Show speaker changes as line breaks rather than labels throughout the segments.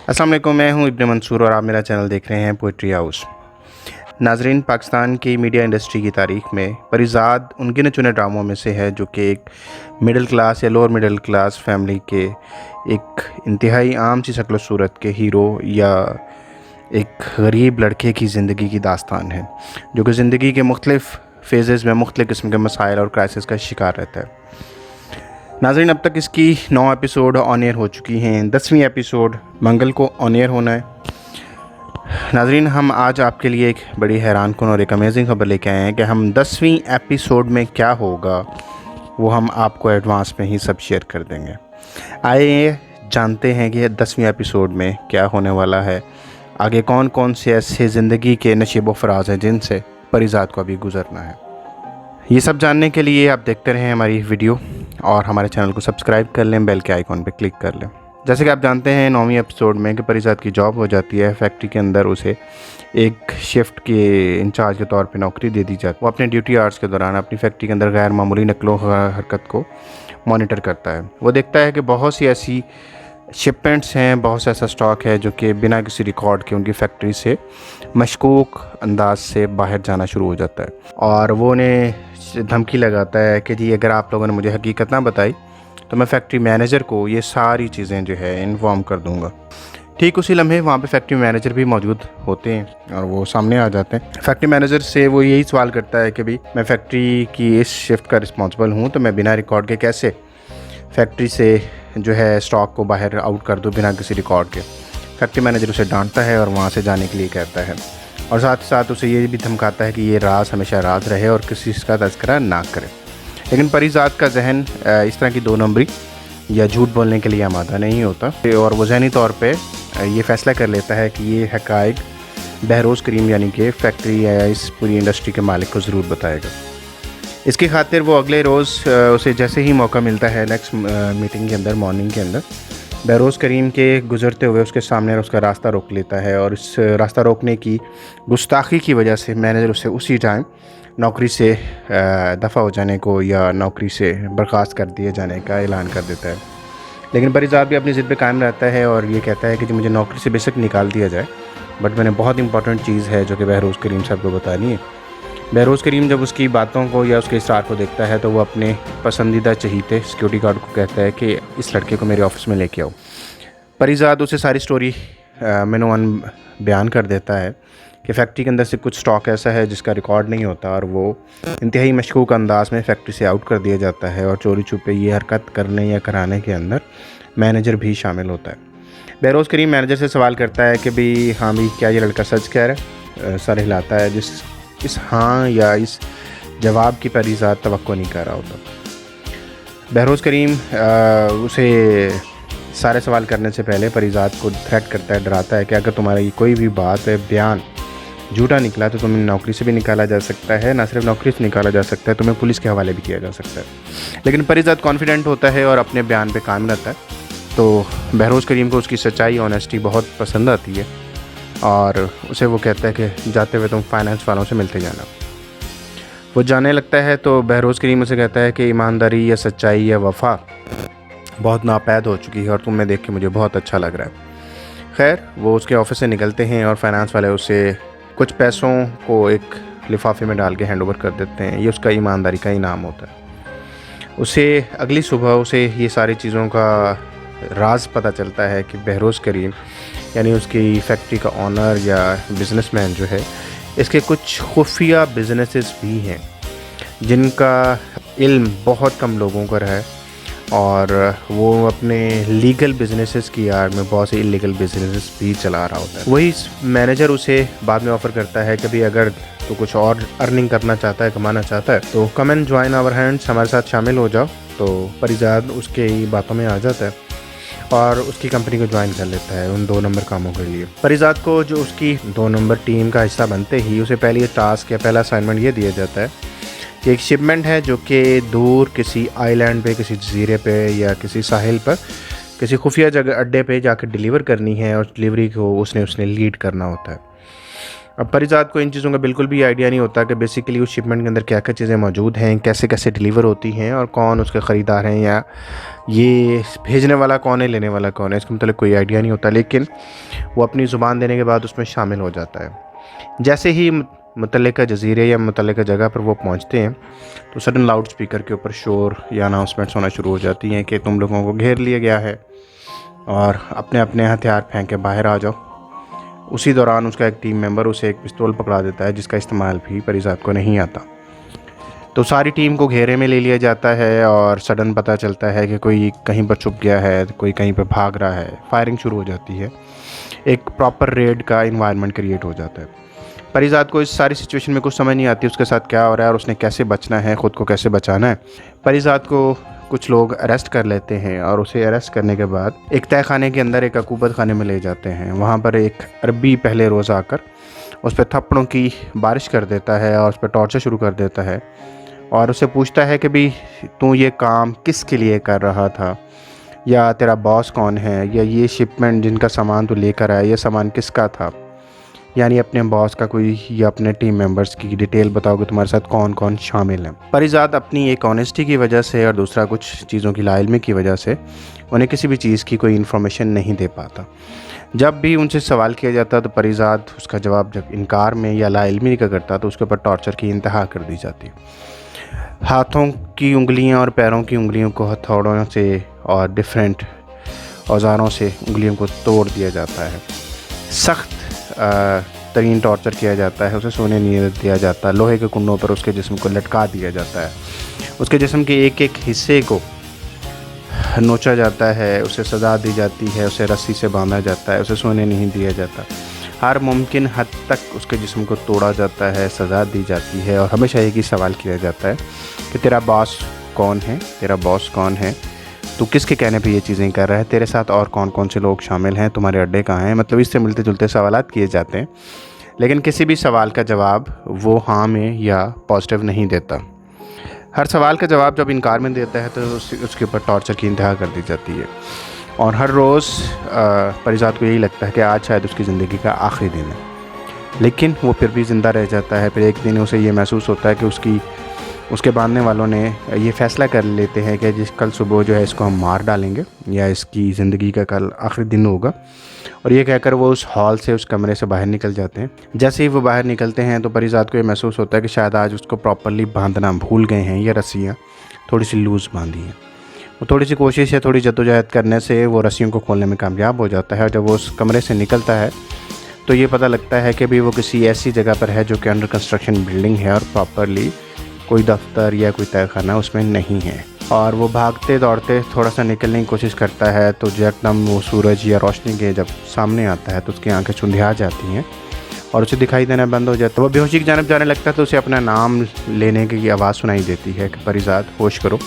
अस्सलाम वालेकुम, मैं हूं इब्न मंसूर और आप मेरा चैनल देख रहे हैं पोइट्री हाउस। नाजरीन, पाकिस्तान की मीडिया इंडस्ट्री की तारीख़ में परिज़ाद उन गिने चुने ड्रामों में से है जो कि एक मिडिल क्लास या लोअर मिडिल क्लास फैमिली के एक इंतहाई आम सी शक्ल सूरत के हीरो या एक गरीब लड़के की ज़िंदगी की दास्तान है, जो कि ज़िंदगी के मुख्तलिफ़ फ़ेज़ेज़ में मुख्तलिफ़ किस्म के मसाइल और क्राइसिस का शिकार रहता है। नाज़रीन, अब तक इसकी 9 एपिसोड ऑन एयर हो चुकी हैं। 10वीं एपिसोड मंगल को ऑन एयर होना है। नाज़रीन, हम आज आपके लिए एक बड़ी हैरानकुन और एक अमेजिंग खबर लेके आए हैं कि हम 10वीं एपिसोड में क्या होगा वो हम आपको एडवांस में ही सब शेयर कर देंगे। आइए जानते हैं कि 10वीं एपिसोड में क्या होने वाला है, आगे कौन कौन से ऐसे ज़िंदगी के नशीब व फराज हैं जिनसे परिज़ाद को अभी गुज़रना है। ये सब जानने के लिए आप देखते रहें हमारी वीडियो और हमारे चैनल को सब्सक्राइब कर लें, बेल के आइकॉन पर क्लिक कर लें। जैसे कि आप जानते हैं 9वीं एपिसोड में कि परिज़ाद की जॉब हो जाती है फैक्ट्री के अंदर, उसे एक शिफ्ट के इंचार्ज के तौर पे नौकरी दे दी जाती है। वो अपने ड्यूटी आवर्स के दौरान अपनी फैक्ट्री के अंदर गैर मामूली नकलो हरकत को मॉनिटर करता है। वो देखता है कि बहुत सी ऐसी शिपमेंट्स हैं, बहुत सा ऐसा स्टॉक है जो कि बिना किसी रिकॉर्ड के उनकी फैक्ट्री से मशकूक अंदाज से बाहर जाना शुरू हो जाता है और वो उन्हें धमकी लगाता है कि जी अगर आप लोगों ने मुझे हकीकत ना बताई तो मैं फैक्ट्री मैनेजर को ये सारी चीज़ें जो है इन्फॉर्म कर दूंगा। ठीक उसी लम्हे वहाँ पे फैक्ट्री मैनेजर भी मौजूद होते हैं और वो सामने आ जाते हैं। फैक्ट्री मैनेजर से वो यही सवाल करता है कि भाई मैं फैक्ट्री की इस शिफ्ट का रिस्पॉन्सिबल हूँ, तो मैं बिना रिकॉर्ड के कैसे फैक्ट्री से जो है स्टॉक को बाहर आउट कर दूँ बिना किसी रिकॉर्ड के। फैक्ट्री मैनेजर उसे डांटता है और वहाँ से जाने के लिए कहता है और साथ ही साथ उसे ये भी धमकाता है कि ये राज हमेशा राज रहे और किसी का तज़किरा ना करे। लेकिन परिज़ाद का जहन इस तरह की 2 नंबरी या झूठ बोलने के लिए आमादा नहीं होता और वो ज़हनी तौर पे ये फ़ैसला कर लेता है कि ये हक़ाइक़ बहरोज़ करीम यानी कि फैक्ट्री या इस पूरी इंडस्ट्री के मालिक को ज़रूर बताएगा। इसकी खातिर वो अगले रोज़ उसे जैसे ही मौका मिलता है नेक्स्ट मीटिंग के अंदर मॉर्निंग के अंदर बहरोज़ करीम के गुज़रते हुए उसके सामने उसका रास्ता रोक लेता है और इस रास्ता रोकने की गुस्ताखी की वजह से मैनेजर उसे उसी टाइम नौकरी से दफ़ा हो जाने को या नौकरी से बर्खास्त कर दिए जाने का ऐलान कर देता है। लेकिन परिज़ाद भी अपनी ज़िद पे कायम रहता है और ये कहता है कि जो मुझे नौकरी से बेशक निकाल दिया जाए, बट मैंने बहुत इंपॉर्टेंट चीज़ है जो कि बहरोज़ करीम साहब को बतानी है। बहरोज़ करीम जब उसकी बातों को या उसके इसरार को देखता है तो वो अपने पसंदीदा चहीते सिक्योरिटी गार्ड को कहता है कि इस लड़के को मेरे ऑफ़िस में लेके आओ। परिज़ाद उसे सारी स्टोरी मैनू वन बयान कर देता है कि फैक्ट्री के अंदर से कुछ स्टॉक ऐसा है जिसका रिकॉर्ड नहीं होता और वो इंतहाई मशकूक अंदाज में फैक्ट्री से आउट कर दिया जाता है और चोरी छुपे ये हरकत करने या कराने के अंदर मैनेजर भी शामिल होता है। बहरोज़ करीम मैनेजर से सवाल करता है कि भाई हाँ भाई क्या ये लड़का सच कह रहा है। सर हिलाता है, जिस इस हाँ या इस जवाब की परिज़ाद तवक्को नहीं कर रहा होता। बहरोज़ करीम उसे सारे सवाल करने से पहले परिज़ाद को थ्रेट करता है, डराता है कि अगर तुम्हारी कोई भी बात बयान झूठा निकला तो तुम्हें नौकरी से भी निकाला जा सकता है, ना सिर्फ नौकरी से निकाला जा सकता है, तुम्हें पुलिस के हवाले भी किया जा सकता है। लेकिन परिज़ाद कॉन्फिडेंट होता है और अपने बयान पे कायम रहता है। तो बहरोज़ करीम को उसकी सच्चाई ऑनेस्टी बहुत पसंद आती है और उसे वो कहता है कि जाते हुए तुम फाइनेंस वालों से मिलते जाना। वो जाने लगता है तो बहरोज़ करीम उसे कहता है कि ईमानदारी या सच्चाई या वफ़ा बहुत नापैद हो चुकी है और तुम्हें देख के मुझे बहुत अच्छा लग रहा है। खैर, वो उसके ऑफिस से निकलते हैं और फाइनेंस वाले उसे कुछ पैसों को एक लिफाफे में डाल के हैंड ओवर कर देते हैं। ये उसका ईमानदारी का इनाम होता है। उसे अगली सुबह उसे ये सारी चीज़ों का राज पता चलता है कि बहरोज़ करीम यानी उसकी फैक्ट्री का ऑनर या बिज़नेसमैन जो है, इसके कुछ खुफिया बिजनेसेस भी हैं जिनका इल्म बहुत कम लोगों को है और वो अपने लीगल बिजनेसेस की आड़ में बहुत से इलीगल बिजनेसेस भी चला रहा होता है। वही मैनेजर उसे बाद में ऑफ़र करता है कि भाई अगर तो कुछ और अर्निंग करना चाहता है, कमाना चाहता है, तो come and join our hands, हमारे साथ शामिल हो जाओ। तो परिज़ाद उसके ही बातों में आ जाता है और उसकी कंपनी को ज्वाइन कर लेता है उन 2 नंबर कामों के लिए। परिज़ाद को जो उसकी 2 नंबर टीम का हिस्सा बनते ही उसे पहली टास्क या पहला असाइनमेंट ये दिया जाता है कि एक शिपमेंट है जो कि दूर किसी आइलैंड पे, किसी जजीरे पे या किसी साहिल पर किसी खुफिया जगह अड्डे पे जाकर डिलीवर करनी है और डिलीवरी को उसने लीड करना होता है। अब परिजात को इन चीज़ों का बिल्कुल भी आइडिया नहीं होता कि बेसिकली उस शिपमेंट के अंदर क्या क्या चीज़ें मौजूद हैं, कैसे कैसे डिलीवर होती हैं और कौन उसके ख़रीदार हैं, या ये भेजने वाला कौन है, लेने वाला कौन है, इसका मतलब कोई आइडिया नहीं होता। लेकिन वो अपनी ज़ुबान देने के बाद उसमें शामिल हो जाता है। जैसे ही मुतल्लिका जज़ीरे या मुतल्लिका जगह पर वो पहुंचते हैं तो सडन लाउड स्पीकर के ऊपर शोर या अनाउंसमेंट्स होना शुरू हो जाती हैं कि तुम लोगों को घेर लिया गया है और अपने अपने हथियार फेंक के बाहर आ जाओ। उसी दौरान उसका एक टीम मेंबर उसे एक पिस्तौल पकड़ा देता है जिसका इस्तेमाल भी परिजात को नहीं आता। तो सारी टीम को घेरे में ले लिया जाता है और सडन पता चलता है कि कोई कहीं पर छुप गया है, कोई कहीं पर भाग रहा है। फायरिंग शुरू हो जाती है, एक प्रॉपर रेड का इन्वायरमेंट क्रिएट हो जाता है। परिजात को इस सारी सिचुएशन में कुछ समझ नहीं आती उसके साथ क्या हो रहा है और उसने कैसे बचना है, ख़ुद को कैसे बचाना है। परिजात को कुछ लोग अरेस्ट कर लेते हैं और उसे अरेस्ट करने के बाद एक तय खाने के अंदर एक अकूबत खाने में ले जाते हैं। वहाँ पर एक अरबी पहले रोज़ आकर उस पर थप्पड़ों की बारिश कर देता है और उस पर टॉर्चर शुरू कर देता है और उससे पूछता है कि भी तू ये काम किसके लिए कर रहा था, या तेरा बॉस कौन है, या ये शिपमेंट जिनका सामान तू लेकर आया ये सामान किसका था। यानी अपने बॉस का कोई या अपने टीम मेंबर्स की डिटेल बताओगे तुम्हारे साथ कौन कौन शामिल हैं। परिजात अपनी एक ऑनेस्टी की वजह से और दूसरा कुछ चीज़ों की लाइल्मी की वजह से उन्हें किसी भी चीज़ की कोई इन्फॉर्मेशन नहीं दे पाता। जब भी उनसे सवाल किया जाता तो परिजात उसका जवाब जब इनकार में या लाइल्मी का करता तो उसके ऊपर टॉर्चर की इंतहा कर दी जाती। हाथों की उंगलियां और पैरों की उंगलियों को हथौड़ों से और डिफरेंट औजारों से उंगलियों को तोड़ दिया जाता है। सख्त तरीन टॉर्चर किया जाता है। उसे सोने नहीं दिया जाता, लोहे के कुंडों पर उसके जिस्म को लटका दिया जाता है, उसके जिस्म के एक एक हिस्से को नोचा जाता है, उसे सज़ा दी जाती है, उसे रस्सी से बांधा जाता है, उसे सोने नहीं दिया जाता। हर मुमकिन हद तक उसके जिस्म को तोड़ा जाता है, सज़ा दी जाती है और हमेशा एक ही सवाल किया जाता है कि तेरा बॉस कौन है, तेरा बॉस कौन है, तू किसके कहने पे ये चीज़ें कर रहा है, तेरे साथ और कौन कौन से लोग शामिल हैं, तुम्हारे अड्डे कहाँ हैं। मतलब इससे मिलते जुलते सवालात किए जाते हैं, लेकिन किसी भी सवाल का जवाब वो हाँ में या पॉजिटिव नहीं देता। हर सवाल का जवाब जब इनकार में देता है तो उसके ऊपर टॉर्चर की इंतहा कर दी जाती है। और हर रोज़ परिजात को यही लगता है कि आज शायद उसकी ज़िंदगी का आखिरी दिन है, लेकिन वो फिर भी ज़िंदा रह जाता है। फिर एक दिन उसे ये महसूस होता है कि उसके बांधने वालों ने ये फ़ैसला कर लेते हैं कि जिस कल सुबह जो है इसको हम मार डालेंगे या इसकी ज़िंदगी का कल आखिरी दिन होगा। और ये कहकर वो उस हॉल से, उस कमरे से बाहर निकल जाते हैं। जैसे ही वो बाहर निकलते हैं तो परिजात को ये महसूस होता है कि शायद आज उसको प्रॉपरली बांधना भूल गए हैं, ये रस्सियाँ थोड़ी सी लूज़ बांधी हैं। वो थोड़ी सी कोशिश या थोड़ी जद्दोजहद करने से वो रस्सियों को खोलने में कामयाब हो जाता है। और जब वो उस कमरे से निकलता है तो ये पता लगता है कि भी वो किसी ऐसी जगह पर है जो कि अंडर कंस्ट्रक्शन बिल्डिंग है और प्रॉपरली कोई दफ्तर या कोई तहखाना उसमें नहीं है। और वो भागते दौड़ते थोड़ा सा निकलने की कोशिश करता है तो एकदम वो सूरज या रोशनी के जब सामने आता है तो उसकी आंखें चुंधिया जाती हैं और उसे दिखाई देना बंद हो जाता है। वो बेहोशी की जानब जाने लगता है तो उसे अपना नाम लेने की आवाज़ सुनाई देती है कि परिजात होश करो।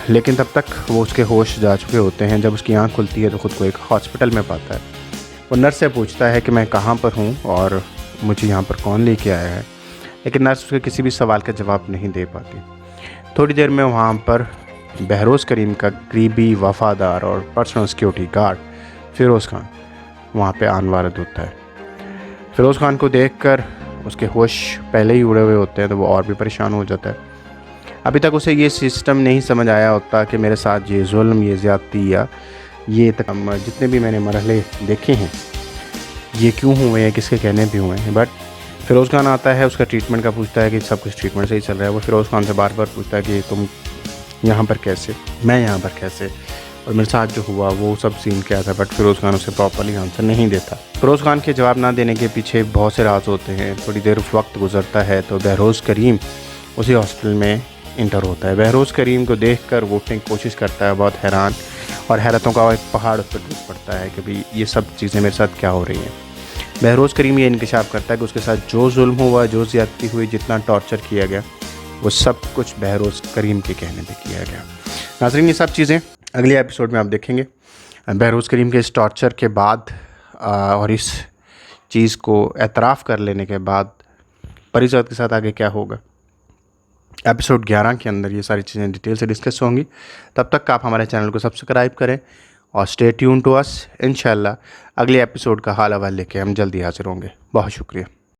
लेकिन तब तक वो उसके होश जा चुके होते हैं। जब उसकी आँख खुलती है तो ख़ुद को एक हॉस्पिटल में पाता है। वो नर्स से पूछता है कि मैं कहाँ पर हूँ और मुझे यहाँ पर कौन लेके आया है, लेकिन नर्स उसके किसी भी सवाल का जवाब नहीं दे पाती। थोड़ी देर में वहाँ पर बहरोज़ करीम का करीबी वफ़ादार और personal security guard Firoz Khan वहाँ पे आन वारद होता है। फ़िरोज़ खान को देखकर उसके होश पहले ही उड़े हुए होते हैं तो वो और भी परेशान हो जाता है। अभी तक उसे ये सिस्टम नहीं समझ आया होता कि मेरे साथ ये जुल्म, ये ज़्यादती या ये जितने भी मैंने मरहले देखे हैं ये क्यों हुए हैं, किसके कहने भी हुए हैं। बट फ़िरोज़ खान आता है, उसका ट्रीटमेंट का पूछता है कि सब कुछ ट्रीटमेंट सही चल रहा है। वो फ़िरोज़ खान से बार बार पूछता है कि तुम यहाँ पर कैसे, मैं यहाँ पर कैसे, और मेरे साथ जो हुआ वो सब सीन क्या था। बट फ़िरोज़ खान उसे प्रॉपरली आंसर नहीं देता। फ़िरोज़ खान के जवाब ना देने के पीछे बहुत से राज होते हैं। थोड़ी देर वक्त गुजरता है तो बहरोज़ करीम उसी हॉस्पिटल में इंटर होता है। बहरोज़ करीम को देखकर वो उठने की कोशिश करता है, बहुत हैरान और हैरतों का एक पहाड़ उस पर टूट पड़ता है कि भाई ये सब चीज़ें मेरे साथ क्या हो रही हैं। बहरोज़ करीम ये इंकशाफ करता है कि उसके साथ जो जुल्म हुआ, जो ज़्यादती हुई, जितना टॉर्चर किया गया, वो सब कुछ बहरोज़ करीम के कहने पे किया गया। नाज़रीन, ये सब चीज़ें अगले एपिसोड में आप देखेंगे। बहरोज़ करीम के इस टॉर्चर के बाद और इस चीज़ को एतराफ़ कर लेने के बाद परिजात के साथ आगे क्या होगा, एपिसोड 11 के अंदर ये सारी चीज़ें डिटेल से डिस्कस होंगी। तब तक आप हमारे चैनल को सब्सक्राइब करें और स्टे ट्यून टू अस। इंशाल्लाह अगले एपिसोड का हाल हवाल लेके हम जल्दी हाजिर होंगे। बहुत शुक्रिया।